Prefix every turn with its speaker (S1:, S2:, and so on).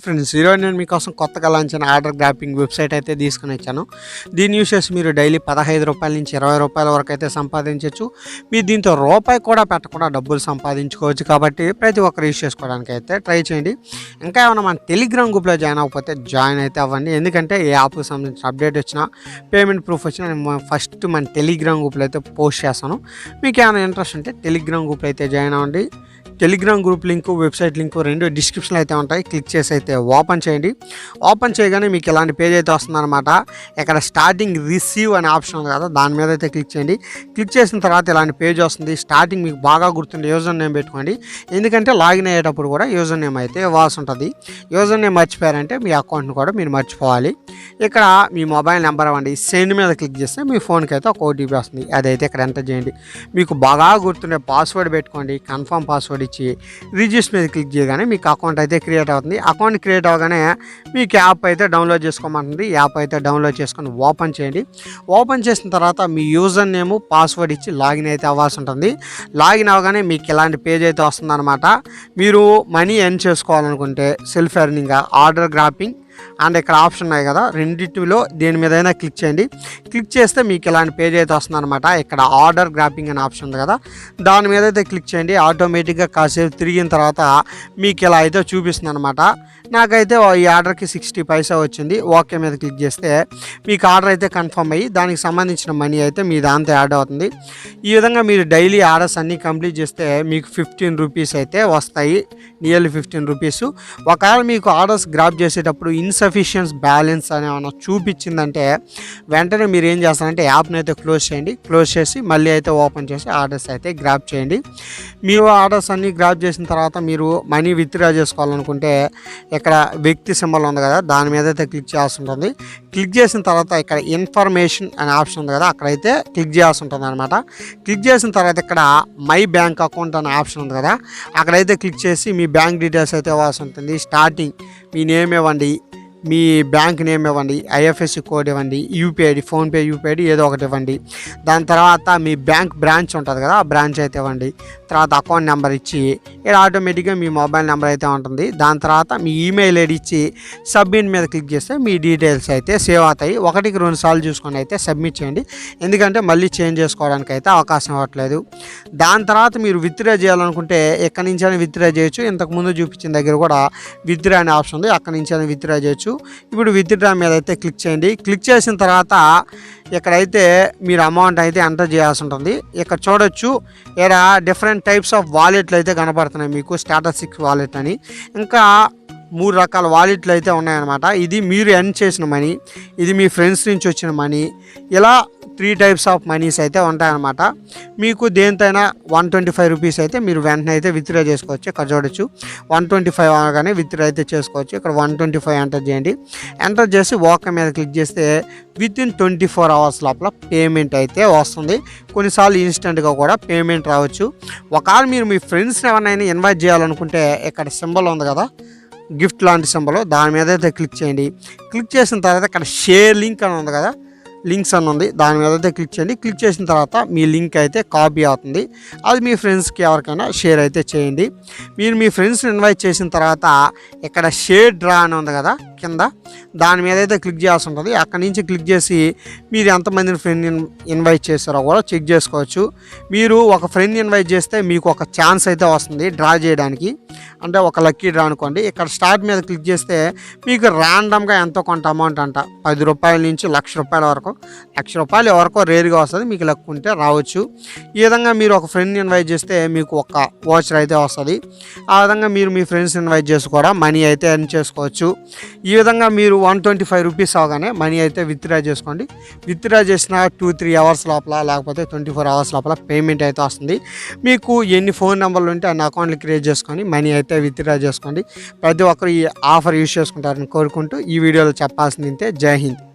S1: Friends ఈరోజు నేను మీకోసం కొత్తగా లాంచ్ అయిన ఆర్డర్ గ్రాపింగ్ వెబ్సైట్ అయితే తీసుకుని వచ్చాను. దీన్ని యూస్ చేసి మీరు డైలీ 15 రూపాయల నుంచి 20 రూపాయల వరకు అయితే సంపాదించవచ్చు. మీరు దీంతో రూపాయి కూడా పెట్టకుండా డబ్బులు సంపాదించుకోవచ్చు. కాబట్టి ప్రతి ఒక్కరు యూస్ చేసుకోవడానికి అయితే ట్రై చేయండి. ఇంకా ఏమైనా మన టెలిగ్రామ్ గ్రూప్లో జాయిన్ అవ్వకపోతే జాయిన్ అయితే అవ్వండి. ఎందుకంటే ఏ యాప్కి సంబంధించిన అప్డేట్ వచ్చినా పేమెంట్ ప్రూఫ్ వచ్చినా నేను ఫస్ట్ మన టెలిగ్రామ్ గ్రూప్లో అయితే పోస్ట్ చేస్తాను. మీకు ఏమైనా ఇంట్రెస్ట్ ఉంటే టెలిగ్రామ్ గ్రూప్లో అయితే జాయిన్ అవ్వండి. Telegram group link, website link రెండు డిస్క్రిప్షన్లో అయితే ఉంటాయి. క్లిక్ చేసి అయితే ఓపెన్ చేయండి. ఓపెన్ చేయగానే మీకు ఇలాంటి పేజ్ అయితే వస్తుందన్నమాట. ఇక్కడ స్టార్టింగ్ రిసీవ్ అనే ఆప్షన్ ఉంది కదా, దాని మీద అయితే క్లిక్ చేయండి. క్లిక్ చేసిన తర్వాత ఇలాంటి పేజ్ వస్తుంది. స్టార్టింగ్ మీకు బాగా గుర్తుండే యూజర్ నేమ్ పెట్టుకోండి. ఎందుకంటే లాగిన్ అయ్యేటప్పుడు కూడా యూజర్ నేమ్ అయితే ఇవ్వాల్సి ఉంటుంది. యూజర్ నేమ్ మర్చిపోయారంటే మీ అకౌంట్ని కూడా మీరు మర్చిపోవాలి. ఇక్కడ మీ మొబైల్ నెంబర్ ఇవ్వండి. సెండ్ మీద క్లిక్ చేస్తే మీ ఫోన్కి అయితే ఒక ఓటీపీ వస్తుంది. అదైతే ఇక్కడ ఎంటర్ చేయండి. మీకు బాగా గుర్తుండే పాస్వర్డ్ పెట్టుకోండి. కన్ఫర్మ్ పాస్వర్డ్ ఇచ్చి రిజిస్టర్ మీద క్లిక్ చేయగానే మీకు అకౌంట్ అయితే క్రియేట్ అవుతుంది. అకౌంట్ క్రియేట్ అవ్వగానే మీకు యాప్ అయితే డౌన్లోడ్ చేసుకోమంటుంది. యాప్ అయితే డౌన్లోడ్ చేసుకొని ఓపెన్ చేయండి. ఓపెన్ చేసిన తర్వాత మీ యూజర్ నేమ్, పాస్వర్డ్ ఇచ్చి లాగిన్ అయితే అవ్వాల్సి ఉంటుంది. లాగిన్ అవ్వగానే మీకు ఇలాంటి పేజ్ అయితే వస్తుందన్నమాట. మీరు మనీ ఎర్న్ చేసుకోవాలనుకుంటే సెల్ఫ్ ఎర్నింగ్గా ఆర్డర్ గ్రాపింగ్ అండ్ ఇక్కడ ఆప్షన్ ఉన్నాయి కదా, రెండింటిలో దేని మీద అయినా క్లిక్ చేయండి. క్లిక్ చేస్తే మీకు ఇలాంటి పేజ్ అయితే వస్తుందన్నమాట. ఇక్కడ ఆర్డర్ గ్రాపింగ్ అనే ఆప్షన్ ఉంది కదా, దాని మీద అయితే క్లిక్ చేయండి. ఆటోమేటిక్గా కాసేపు తిరిగిన తర్వాత మీకు ఇలా అయితే చూపిస్తుంది అనమాట. నాకైతే ఈ ఆర్డర్కి 60 పైసా వచ్చింది. ఓకే మీద క్లిక్ చేస్తే మీకు ఆర్డర్ అయితే కన్ఫర్మ్ అయ్యి దానికి సంబంధించిన మనీ అయితే మీ దాంతో యాడ్ అవుతుంది. ఈ విధంగా మీరు డైలీ ఆర్డర్స్ అన్నీ కంప్లీట్ చేస్తే మీకు 15 రూపీస్ అయితే వస్తాయి. Nearly 15 rupees. ఒకవేళ మీకు ఆర్డర్స్ గ్రాప్ చేసేటప్పుడు ఇన్సఫిషియన్స్ బ్యాలెన్స్ అని ఏమైనా చూపించిందంటే వెంటనే మీరు ఏం చేస్తారంటే యాప్ని అయితే క్లోజ్ చేయండి. క్లోజ్ చేసి మళ్ళీ అయితే ఓపెన్ చేసి ఆర్డర్స్ అయితే గ్రాప్ చేయండి. మీరు ఆర్డర్స్ అన్నీ గ్రాప్ చేసిన తర్వాత మీరు మనీ విత్డ్రా చేసుకోవాలనుకుంటే ఇక్కడ వ్యక్తి సింబల్ ఉంది కదా, దాని మీద అయితే క్లిక్ చేయాల్సి ఉంటుంది. క్లిక్ చేసిన తర్వాత ఇక్కడ ఇన్ఫర్మేషన్ అనే ఆప్షన్ ఉంది కదా, అక్కడైతే క్లిక్ చేయాల్సి ఉంటుంది అనమాట. క్లిక్ చేసిన తర్వాత ఇక్కడ మై బ్యాంక్ అకౌంట్ అనే ఆప్షన్ ఉంది కదా, అక్కడైతే క్లిక్ చేసి మీ బ్యాంక్ డీటెయిల్స్ అయితే ఇవ్వాల్సి ఉంటుంది. స్టార్టింగ్ మీ నేమ్ ఇవ్వండి, మీ బ్యాంక్ నేమ్ ఇవ్వండి, ఐఎఫ్ఎస్సి కోడ్ ఇవ్వండి, UPI ID, PhonePe UPI ID ఏదో ఒకటి ఇవ్వండి. దాని తర్వాత మీ బ్యాంక్ బ్రాంచ్ ఉంటుంది కదా, ఆ బ్రాంచ్ అయితే ఇవ్వండి. తర్వాత అకౌంట్ నెంబర్ ఇచ్చి ఇక్కడ ఆటోమేటిక్గా మీ మొబైల్ నెంబర్ అయితే ఉంటుంది. దాని తర్వాత మీ ఈమెయిల్ ఐడి ఇచ్చి సబ్మిట్ మీద క్లిక్ చేస్తే మీ డీటెయిల్స్ అయితే సేవ్ అవుతాయి. 1-2 సార్లు చూసుకొని అయితే సబ్మిట్ చేయండి. ఎందుకంటే మళ్ళీ చేంజ్ చేసుకోవడానికి అయితే అవకాశం ఇవ్వట్లేదు. దాని తర్వాత మీరు విత్డ్రా చేయాలనుకుంటే ఎక్కడి నుంచి అయినా విత్డ్రా చేయొచ్చు. ఇంతకుముందు చూపించిన దగ్గర కూడా విత్డ్రా అనే ఆప్షన్ ఉంది, అక్కడి నుంచి అయినా విత్డ్రా చేయొచ్చు. ఇప్పుడు విత్డ్రా మీద అయితే క్లిక్ చేయండి. క్లిక్ చేసిన తర్వాత ఇక్కడైతే మీరు అమౌంట్ అయితే ఎంటర్ చేయాల్సి ఉంటుంది. ఇక్కడ చూడొచ్చు, ఇక్కడ డిఫరెంట్ టైప్స్ ఆఫ్ వాలెట్లు అయితే కనపడుతున్నాయి మీకు. స్టేటస్ 6 వాలెట్ అని ఇంకా 3 రకాల వాలెట్లు అయితే ఉన్నాయన్నమాట. ఇది మీరు ఎర్న్ చేసిన మనీ, ఇది మీ ఫ్రెండ్స్ నుంచి వచ్చిన మనీ, ఇలా 3 టైప్స్ ఆఫ్ మనీస్ అయితే ఉంటాయన్నమాట. మీకు దేనితైనా 125 రూపీస్ అయితే మీరు వెంటనే అయితే విత్డ్రా చేసుకోవచ్చు. ఇక్కడ చూడొచ్చు 125 అనగానే విత్డ్రా అయితే చేసుకోవచ్చు. ఇక్కడ 125 ఎంటర్ చేయండి. ఎంటర్ చేసి ఓకే మీద క్లిక్ చేస్తే వితిన్ 24 అవర్స్ లోపల పేమెంట్ అయితే వస్తుంది. కొన్నిసార్లు ఇన్స్టెంట్గా కూడా పేమెంట్ రావచ్చు. ఒకవేళ మీరు మీ ఫ్రెండ్స్ని ఎవరినైనా ఇన్వైట్ చేయాలనుకుంటే ఇక్కడ సింబల్ ఉంది కదా, గిఫ్ట్ లాంటి సింబల్, దాని మీద అయితే క్లిక్ చేయండి. క్లిక్ చేసిన తర్వాత ఇక్కడ షేర్ లింక్ అని ఉంది కదా, లింక్స్ అని ఉంది, దాని మీద అయితే క్లిక్ చేయండి. క్లిక్ చేసిన తర్వాత మీ లింక్ అయితే కాపీ అవుతుంది. అది మీ ఫ్రెండ్స్కి ఎవరికైనా షేర్ అయితే చేయండి. మీరు మీ ఫ్రెండ్స్ని ఇన్వైట్ చేసిన తర్వాత ఇక్కడ షేర్ డ్రా అని ఉంది కదా కింద, దాని మీద అయితే క్లిక్ చేయాల్సి ఉంటుంది. అక్కడి నుంచి క్లిక్ చేసి మీరు ఎంతమందిని ఫ్రెండ్ ఇన్వైట్ చేస్తారో కూడా చెక్ చేసుకోవచ్చు. మీరు ఒక ఫ్రెండ్ ఇన్వైట్ చేస్తే మీకు ఒక ఛాన్స్ అయితే వస్తుంది డ్రా చేయడానికి, అంటే ఒక లక్కీ డ్రా అనుకోండి. ఇక్కడ స్టార్ట్ మీద క్లిక్ చేస్తే మీకు ర్యాండమ్గా ఎంతో కొంత అమౌంట్ అంట 10 రూపాయల నుంచి 1,00,000 రూపాయల వరకు, 1,00,000 రూపాయలు ఎవరికో రేర్గా వస్తుంది, మీకు లక్ ఉంటే రావచ్చు. ఈ విధంగా మీరు ఒక ఫ్రెండ్ ఇన్వైట్ చేస్తే మీకు ఒక వాచర్ అయితే వస్తుంది. ఆ విధంగా మీరు మీ ఫ్రెండ్స్ ఇన్వైట్ చేసి కూడా మనీ అయితే ఎర్న్ చేసుకోవచ్చు. ఈ విధంగా మీరు 125 రూపీస్ అవగానే మనీ అయితే విత్డ్రా చేసుకోండి. విత్డ్రా చేసిన 2-3 అవర్స్ లోపల లేకపోతే 24 అవర్స్ లోపల పేమెంట్ అయితే వస్తుంది. మీకు ఎన్ని ఫోన్ నెంబర్లు ఉంటే అన్ని అకౌంట్లు క్రియేట్ చేసుకొని మనీ అయితే విత్డ్రా చేసుకోండి. ప్రతి ఒక్కరు ఈ ఆఫర్ యూజ్ చేసుకుంటారని కోరుకుంటూ ఈ వీడియోలో చెప్పాల్సింది ఇంతే. జై హింద్.